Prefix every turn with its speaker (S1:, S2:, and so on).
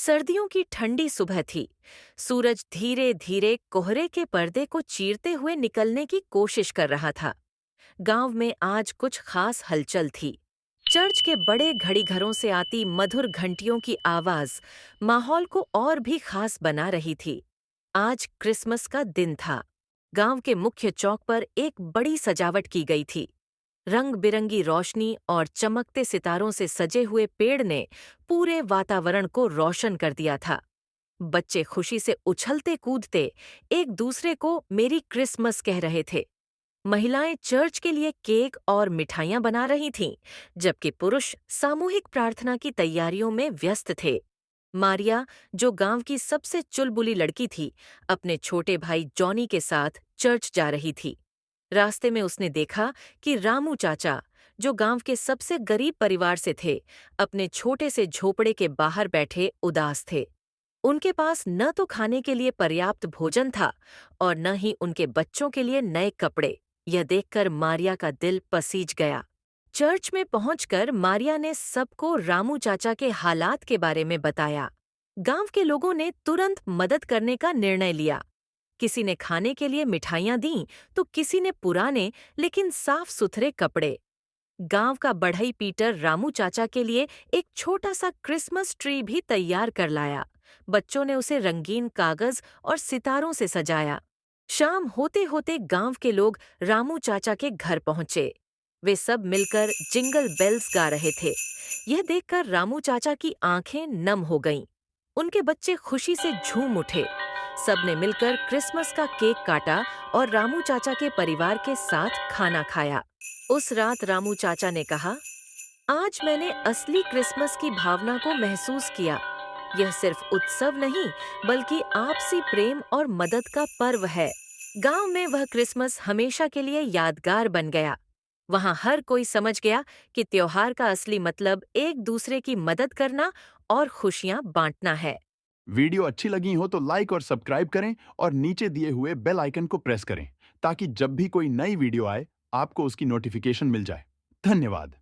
S1: सर्दियों की ठंडी सुबह थी। सूरज धीरे धीरे कोहरे के पर्दे को चीरते हुए निकलने की कोशिश कर रहा था। गांव में आज कुछ खास हलचल थी। चर्च के बड़े घड़ीघरों से आती मधुर घंटियों की आवाज माहौल को और भी खास बना रही थी। आज क्रिसमस का दिन था। गांव के मुख्य चौक पर एक बड़ी सजावट की गई थी। रंग बिरंगी रोशनी और चमकते सितारों से सजे हुए पेड़ ने पूरे वातावरण को रोशन कर दिया था। बच्चे खुशी से उछलते कूदते एक दूसरे को मेरी क्रिसमस कह रहे थे। महिलाएं चर्च के लिए केक और मिठाइयां बना रही थीं, जबकि पुरुष सामूहिक प्रार्थना की तैयारियों में व्यस्त थे। मारिया, जो गांव की सबसे चुलबुली लड़की थी, अपने छोटे भाई जॉनी के साथ चर्च जा रही थी। रास्ते में उसने देखा कि रामू चाचा, जो गांव के सबसे गरीब परिवार से थे, अपने छोटे से झोपड़े के बाहर बैठे उदास थे। उनके पास न तो खाने के लिए पर्याप्त भोजन था और न ही उनके बच्चों के लिए नए कपड़े। यह देखकर मारिया का दिल पसीज गया। चर्च में पहुंचकर मारिया ने सबको रामू चाचा के हालात के बारे में बताया। गांव के लोगों ने तुरंत मदद करने का निर्णय लिया। किसी ने खाने के लिए मिठाइयां दीं, तो किसी ने पुराने लेकिन साफ सुथरे कपड़े। गांव का बढ़ई पीटर रामू चाचा के लिए एक छोटा सा क्रिसमस ट्री भी तैयार कर लाया। बच्चों ने उसे रंगीन कागज और सितारों से सजाया। शाम होते होते गांव के लोग रामू चाचा के घर पहुंचे। वे सब मिलकर जिंगल बेल्स गा रहे थे। यह देखकर रामू चाचा की आंखें नम हो गईं। उनके बच्चे खुशी से झूम उठे। सबने मिलकर क्रिसमस का केक काटा और रामू चाचा के परिवार के साथ खाना खाया। उस रात रामू चाचा ने कहा, आज मैंने असली क्रिसमस की भावना को महसूस किया। यह सिर्फ उत्सव नहीं, बल्कि आपसी प्रेम और मदद का पर्व है। गांव में वह क्रिसमस हमेशा के लिए यादगार बन गया। वहां हर कोई समझ गया कि त्योहार का असली मतलब एक दूसरे की मदद करना और खुशियां बांटना है।
S2: वीडियो अच्छी लगी हो तो लाइक और सब्सक्राइब करें और नीचे दिए हुए बेल आइकन को प्रेस करें ताकि जब भी कोई नई वीडियो आए आपको उसकी नोटिफिकेशन मिल जाए। धन्यवाद।